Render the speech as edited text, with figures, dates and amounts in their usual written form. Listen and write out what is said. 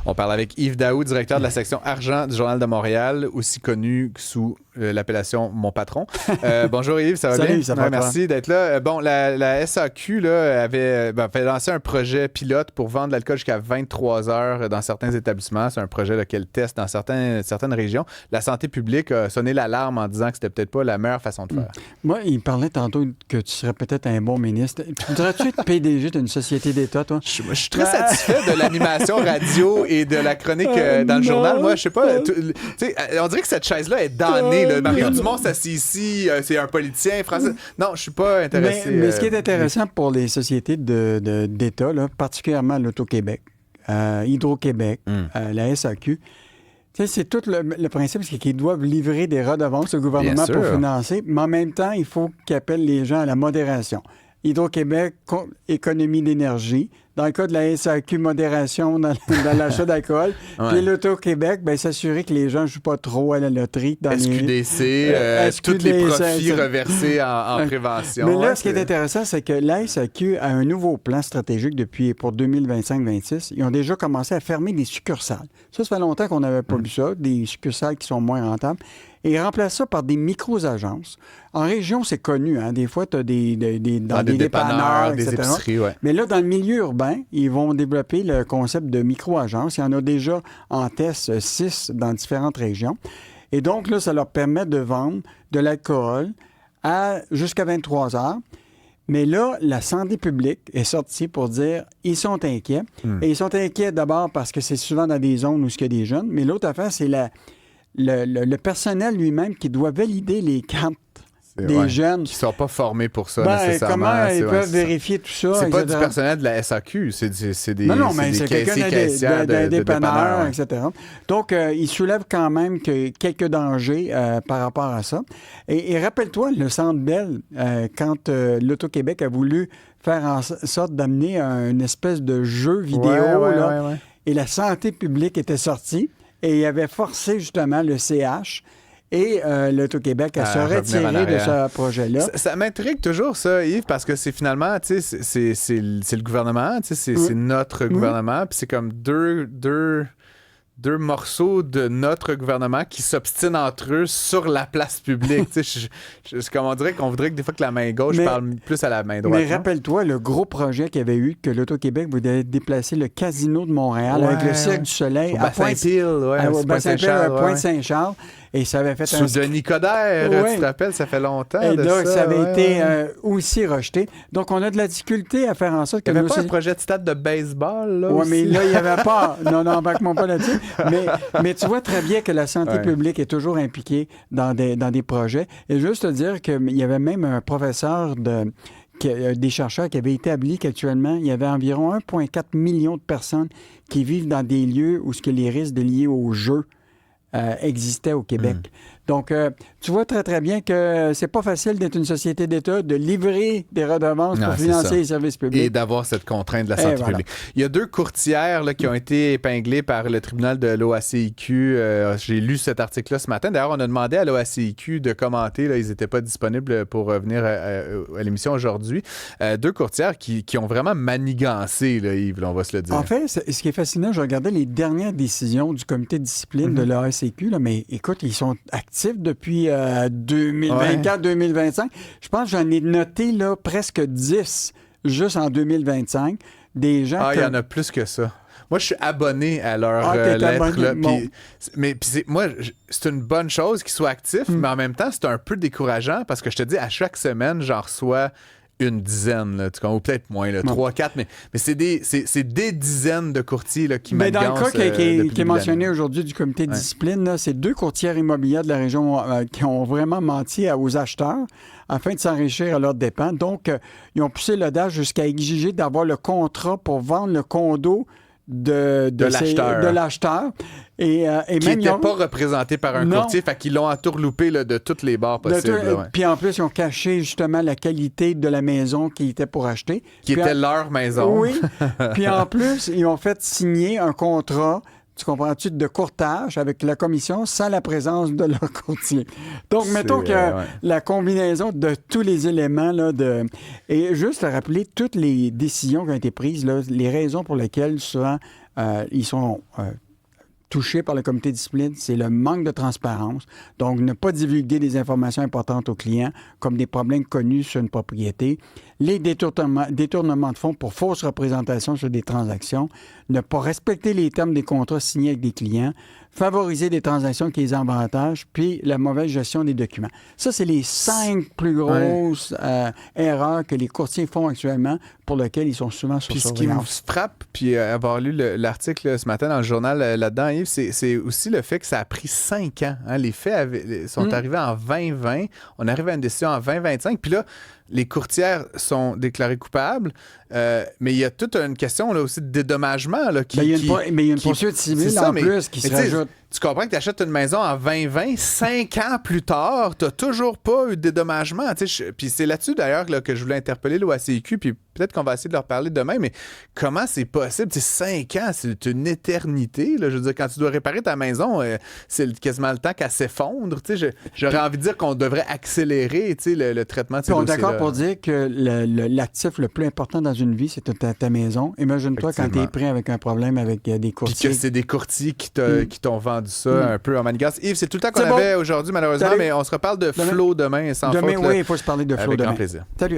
On parle avec Yves Daou, directeur de la section argent du Journal de Montréal, aussi connu sous l'appellation Mon Patron. Bonjour Yves, ça va bien? Salut, ça va bien. Merci d'être là. Bon, la SAQ là, avait lancé un projet pilote pour vendre l'alcool jusqu'à 23 heures dans certains établissements. C'est un projet qu'elle teste dans certaines régions. La santé publique a sonné l'alarme en disant que c'était peut-être pas la meilleure façon de faire. Moi, il parlait tantôt que tu serais peut-être un bon ministre. Voudrais-tu être PDG d'une société d'État, toi? Je suis très satisfait de l'animation radio et de la chronique dans le journal. Moi, je sais pas. On dirait que cette chaise-là est damnée. Mario Dumont s'assied ici, c'est un politicien français. Non, je suis pas intéressé. Mais ce qui est intéressant pour les sociétés d'État, là, particulièrement l'Auto-Québec, Hydro-Québec, la SAQ, c'est tout le principe, c'est qu'ils doivent livrer des redevances au gouvernement pour financer, mais en même temps, il faut qu'ils appellent les gens à la modération. Hydro-Québec, économie d'énergie. Dans le cas de la SAQ, modération dans l'achat d'alcool. Ouais. Puis l'Auto-Québec, s'assurer que les gens ne jouent pas trop à la loterie. Dans SQDC, tous les profits reversés en prévention. Mais là, ce qui est intéressant, c'est que la SAQ a un nouveau plan stratégique pour 2025-26. Ils ont déjà commencé à fermer des succursales. Ça fait longtemps qu'on n'avait pas vu ça, des succursales qui sont moins rentables. Et ils remplacent ça par des micro-agences. En région, c'est connu. Hein? Des fois, tu as des dépanneurs, des épiceries. Ouais. Mais là, dans le milieu urbain, ils vont développer le concept de micro-agence. Il y en a déjà en test 6 dans différentes régions. Et donc, là, ça leur permet de vendre de l'alcool jusqu'à 23 heures. Mais là, la santé publique est sortie pour dire ils sont inquiets. Et ils sont inquiets d'abord parce que c'est souvent dans des zones où il y a des jeunes. Mais l'autre affaire, c'est le personnel lui-même qui doit valider les cartes des jeunes. Qui ne sont pas formés pour ça, nécessairement. Comment ils peuvent vérifier tout ça? C'est pas du personnel de la SAQ, c'est des c'est quelqu'un d'un dépanneur, etc. Donc, ils soulèvent quand même quelques dangers par rapport à ça. Et rappelle-toi, le Centre Bell, quand l'Auto-Québec a voulu faire en sorte d'amener une espèce de jeu vidéo, et la santé publique était sortie, et il avait forcé justement le CH et l'Auto-Québec à se retirer de ce projet-là. Ça m'intrigue toujours, ça, Yves, parce que c'est finalement, tu sais, c'est le gouvernement, tu sais, c'est notre gouvernement, puis c'est comme deux morceaux de notre gouvernement qui s'obstinent entre eux sur la place publique. C'est comme on dirait qu'on voudrait que des fois que la main gauche parle plus à la main droite. Mais rappelle-toi, le gros projet qu'il y avait eu, que l'Auto-Québec voulait déplacer le casino de Montréal avec le Cirque du Soleil à Pointe-Saint-Charles. Et ça avait fait sous Denis Coderre, tu te rappelles, ça fait longtemps. Et donc, ça avait été aussi rejeté. Donc, on a de la difficulté à faire en sorte que... Il n'y avait pas un projet de stade de baseball, là? Oui, mais là, il n'y avait pas... Non, embarque-moi pas là-dessus. Mais tu vois très bien que la santé publique est toujours impliquée dans des projets. Et juste te dire qu'il y avait même un professeur des chercheurs qui avaient établi qu'actuellement, il y avait environ 1,4 million de personnes qui vivent dans des lieux où les risques liés aux jeux existait au Québec. Donc, tu vois très, très bien que c'est pas facile d'être une société d'État, de livrer des redevances pour financer les services publics. Et d'avoir cette contrainte de la santé publique. Il y a 2 courtières là, qui ont été épinglées par le tribunal de l'OACIQ. J'ai lu cet article-là ce matin. D'ailleurs, on a demandé à l'OACIQ de commenter. Là, ils n'étaient pas disponibles pour venir à l'émission aujourd'hui. 2 courtières qui ont vraiment manigancé, là, Yves, là, on va se le dire. En fait, ce qui est fascinant, je regardais les dernières décisions du comité de discipline de l'OACIQ, là, mais écoute, ils sont actifs depuis 2024-2025. Je pense que j'en ai noté là, presque 10 juste en 2025. Des gens il y en a plus que ça. Moi, je suis abonné à leur lettre. Là, moi, c'est une bonne chose qu'ils soient actifs, mais en même temps, c'est un peu décourageant parce que je te dis, à chaque semaine, j'en reçois une dizaine, là, ou peut-être moins, 3, 4, mais c'est des dizaines de courtiers là, qui manigancent. Mais dans le cas qui est mentionné aujourd'hui du comité de discipline, là, c'est 2 courtières immobilières de la région qui ont vraiment menti aux acheteurs afin de s'enrichir à leurs dépens. Donc, ils ont poussé l'audace jusqu'à exiger d'avoir le contrat pour vendre le condo de l'acheteur. Et qui même n'était pas représenté par un courtier, fait qu'ils l'ont entourloupé là, de toutes les barres possibles. Puis en plus, ils ont caché justement la qualité de la maison qui était pour acheter. Qui était leur maison. Oui. Puis en plus, ils ont fait signer un contrat, tu comprends-tu, de courtage avec la commission sans la présence de leur courtier. Donc, mettons que la combinaison de tous les éléments, là, et juste à rappeler toutes les décisions qui ont été prises, là, les raisons pour lesquelles souvent ils sont touchés par le comité de discipline, c'est le manque de transparence. Donc, ne pas divulguer des informations importantes aux clients, comme des problèmes connus sur une propriété, les détournements de fonds pour fausse représentation sur des transactions, ne pas respecter les termes des contrats signés avec des clients, favoriser des transactions qui les avantagent, puis la mauvaise gestion des documents. Ça, c'est les 5 plus grosses erreurs que les courtiers font actuellement, pour lesquelles ils sont souvent sur surveillance. Puis ce qui me frappe, puis avoir lu l'article ce matin dans le journal là-dedans, Yves, c'est aussi le fait que ça a pris 5 ans. Hein. Les faits sont arrivés en 2020. On arrive à une décision en 2025. Puis là, les courtières sont déclarées coupables, mais il y a toute une question là, aussi de dédommagement. Là, mais il y a une poursuite civile en plus qui se rajoute. Tu comprends que tu achètes une maison en 2020, 5 ans plus tard, tu n'as toujours pas eu de dédommagement. Puis c'est là-dessus d'ailleurs là, que je voulais interpeller l'OACIQ, puis peut-être qu'on va essayer de leur parler demain, mais comment c'est possible? 5 ans, c'est une éternité. Là. Je veux dire, quand tu dois réparer ta maison, c'est quasiment le temps qu'elle s'effondre. J'aurais envie de dire qu'on devrait accélérer le traitement de ces dossiers-là. On est d'accord pour dire que l'actif le plus important dans une vie, c'est ta maison. Imagine-toi quand tu es pris avec un problème avec des courtiers. Puis que c'est des courtiers qui t'ont vendu ça un peu en manigance. Yves, c'est tout le temps qu'on avait aujourd'hui, malheureusement, mais on se reparle de Flo demain. Oui, il faut se parler de Flo demain. Avec grand plaisir. Salut.